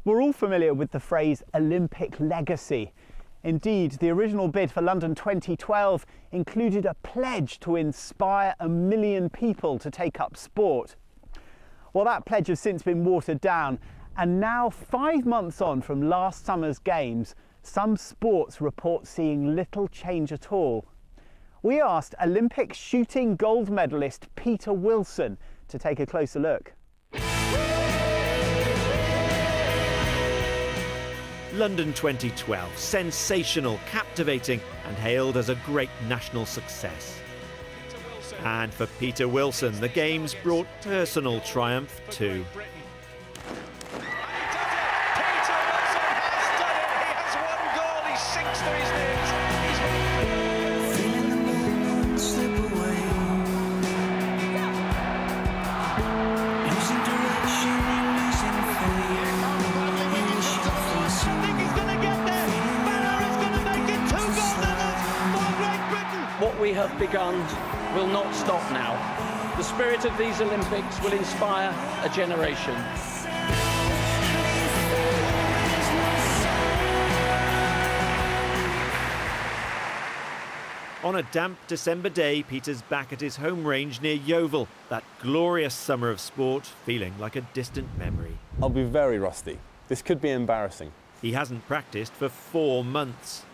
We're all familiar with the phrase Olympic legacy. Indeed, the original bid for London 2012 included a pledge to inspire 1 million people to take up sport. Well, that pledge has since been watered down, and now 5 months on from last summer's games, some sports report seeing little change at all. We asked Olympic shooting gold medalist Peter Wilson to take a closer look. London 2012, sensational, captivating and hailed as a great national success. And for Peter Wilson, the Games brought personal triumph too. What we have begun will not stop now. The spirit of these Olympics will inspire a generation. On a damp December day, Peter's back at his home range near Yeovil, that glorious summer of sport feeling like a distant memory. I'll be very rusty. This could be embarrassing. He hasn't practiced for 4 months.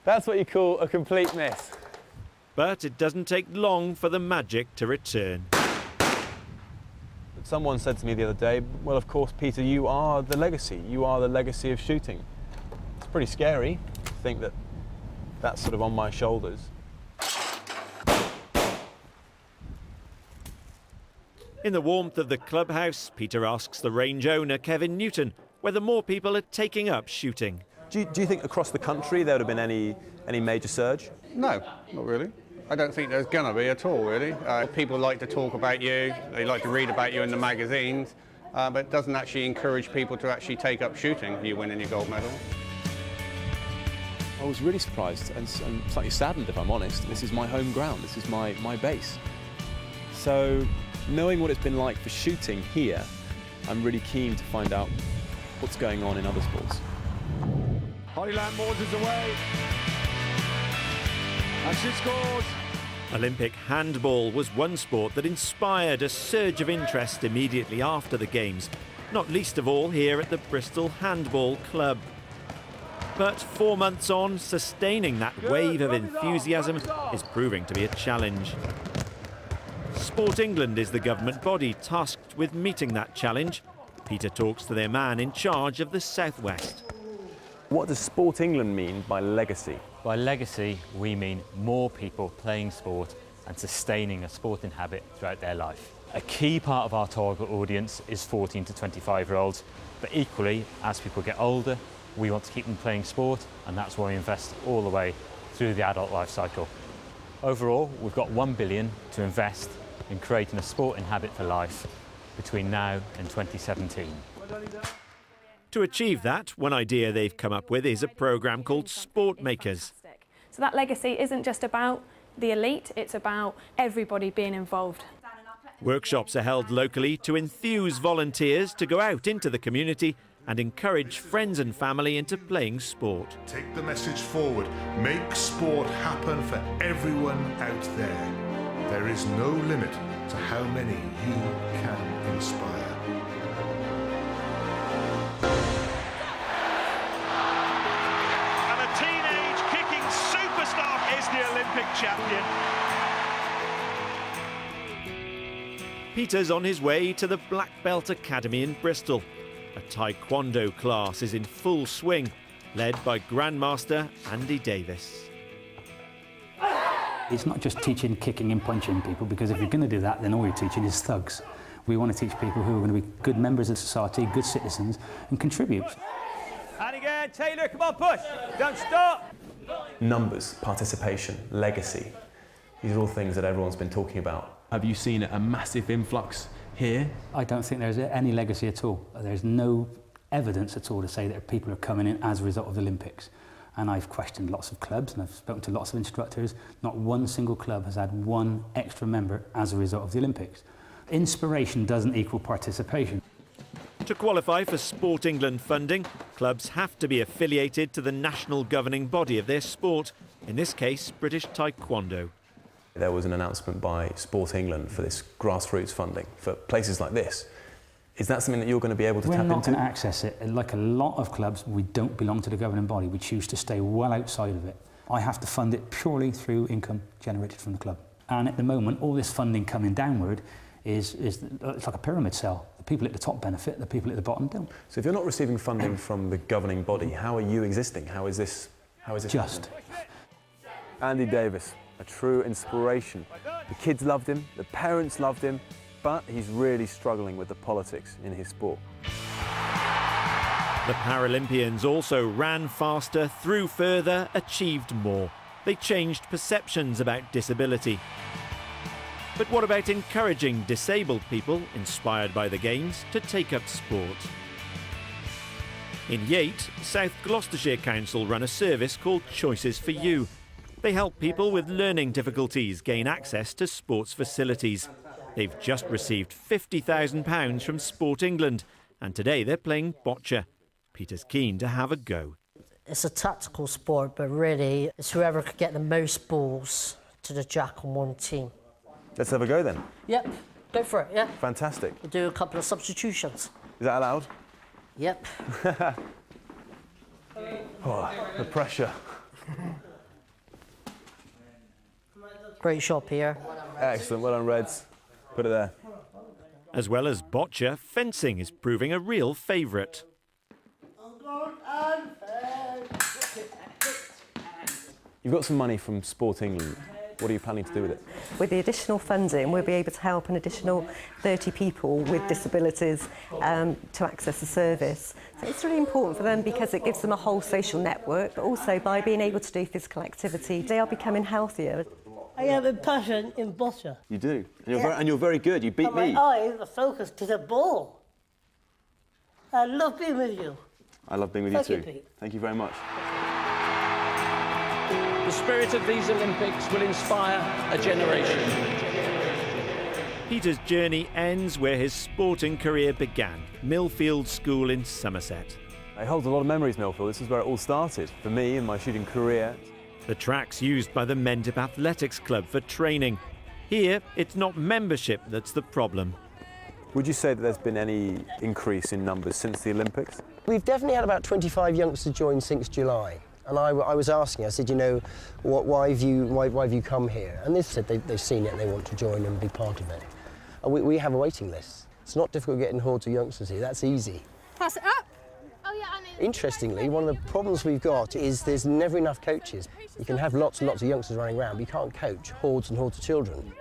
That's what you call a complete miss. But it doesn't take long for the magic to return. Someone said to me the other day, well, of course, Peter, you are the legacy. You are the legacy of shooting. It's pretty scary to think that that's sort of on my shoulders. In the warmth of the clubhouse, Peter asks the range owner, Kevin Newton, whether more people are taking up shooting. Do you think across the country there would have been any major surge? No, not really. I don't think there's going to be at all, really. People like to talk about you, they like to read about you in the magazines, but it doesn't actually encourage people to actually take up shooting if you win any gold medal. I was really surprised and slightly saddened, if I'm honest. This is my home ground, this is my base. So, knowing what it's been like for shooting here, I'm really keen to find out what's going on in other sports. Holyland Moors away. And she scores. Olympic handball was one sport that inspired a surge of interest immediately after the Games, not least of all here at the Bristol Handball Club. But 4 months on, sustaining that wave of enthusiasm is proving to be a challenge. Sport England is the government body tasked with meeting that challenge. Peter talks to their man in charge of the South West. What does Sport England mean by legacy? By legacy, we mean more people playing sport and sustaining a sporting habit throughout their life. A key part of our target audience is 14 to 25-year-olds, but equally, as people get older, we want to keep them playing sport, and that's why we invest all the way through the adult life cycle. Overall, we've got £1 billion to invest in creating a sporting habit for life between now and 2017. To achieve that, one idea they've come up with is a programme called Sport Makers. So that legacy isn't just about the elite, it's about everybody being involved. Workshops are held locally to enthuse volunteers to go out into the community and encourage friends and family into playing sport. Take the message forward. Make sport happen for everyone out there. There is no limit to how many you can inspire. And a teenage kicking superstar is the Olympic champion. Peter's on his way to the Black Belt Academy in Bristol. A taekwondo class is in full swing, led by Grandmaster Andy Davis. It's not just teaching kicking and punching people, because if you're going to do that, then all you're teaching is thugs. We want to teach people who are going to be good members of society, good citizens, and contribute. And again, Taylor, come on, push. Don't stop. Numbers, participation, legacy. These are all things that everyone's been talking about. Have you seen a massive influx here? I don't think there's any legacy at all. There's no evidence at all to say that people are coming in as a result of the Olympics. And I've questioned lots of clubs and I've spoken to lots of instructors. Not one single club has had one extra member as a result of the Olympics. Inspiration doesn't equal participation. To qualify for Sport England funding, clubs have to be affiliated to the national governing body of their sport, in this case, British Taekwondo. There was an announcement by Sport England for this grassroots funding for places like this. Is that something that you're going to be able to tap into? We're not going to access it. Like a lot of clubs, we don't belong to the governing body. We choose to stay well outside of it. I have to fund it purely through income generated from the club. And at the moment, all this funding coming downward it's like a pyramid cell. The people at the top benefit, the people at the bottom don't. So if you're not receiving funding from the governing body, how are you existing? How is this just happening? Andy Davis, a true inspiration. The kids loved him, the parents loved him, but he's really struggling with the politics in his sport. The Paralympians also ran faster, threw further, achieved more. They changed perceptions about disability. But what about encouraging disabled people, inspired by the Games, to take up sport? In Yate, South Gloucestershire Council run a service called Choices for You. They help people with learning difficulties gain access to sports facilities. They've just received £50,000 from Sport England, and today they're playing boccia. Peter's keen to have a go. It's a tactical sport, but really it's whoever could get the most balls to the jack on one team. Let's have a go then. Yep, go for it, yeah. Fantastic. We'll do a couple of substitutions. Is that allowed? Yep. Oh, the pressure. Great shot, Pierre. Excellent, well done, Reds. Put it there. As well as boccia, fencing is proving a real favourite. You've got some money from Sport England. What are you planning to do with it? With the additional funding, we'll be able to help an additional 30 people with disabilities to access the service. So it's really important for them because it gives them a whole social network, but also by being able to do physical activity, they are becoming healthier. I have a passion in boccia. You do? And you're very good. You beat me. My eyes are focused to the ball. I love being with you. I love being with you too. Pete. Thank you very much. The spirit of these Olympics will inspire a generation. Peter's journey ends where his sporting career began, Millfield School in Somerset. It holds a lot of memories, Millfield. This is where it all started for me in my shooting career. The track's used by the Mendip Athletics Club for training. Here, it's not membership that's the problem. Would you say that there's been any increase in numbers since the Olympics? We've definitely had about 25 youngsters join since July. And I was asking, I said, you know, why have you come here? And they've said they've seen it and they want to join and be part of it. And we have a waiting list. It's not difficult getting hordes of youngsters here, that's easy. Pass it up. Oh, yeah, I know. Interestingly, one of the problems we've got is there's never enough coaches. You can have lots and lots of youngsters running around, but you can't coach hordes and hordes of children.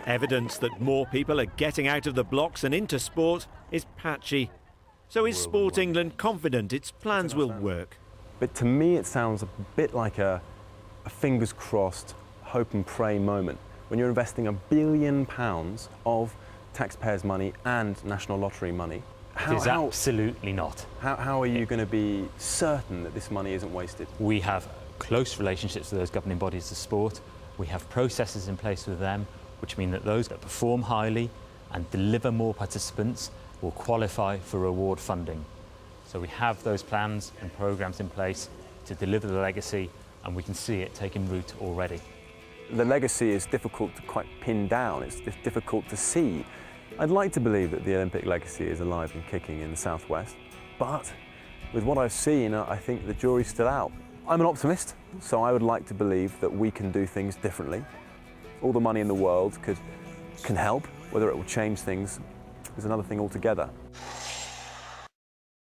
Evidence that more people are getting out of the blocks and into sport is patchy. So is Sport England confident its plans will work? But to me, it sounds a bit like a fingers crossed, hope and pray moment when you're investing £1 billion of taxpayers' money and national lottery money. It is absolutely not. How are you going to be certain that this money isn't wasted? We have close relationships with those governing bodies of sport. We have processes in place with them, which mean that those that perform highly and deliver more participants will qualify for reward funding. So we have those plans and programmes in place to deliver the legacy, and we can see it taking root already. The legacy is difficult to quite pin down. It's difficult to see. I'd like to believe that the Olympic legacy is alive and kicking in the Southwest, but with what I've seen, I think the jury's still out. I'm an optimist, so I would like to believe that we can do things differently. All the money in the world can help. Whether it will change things is another thing altogether.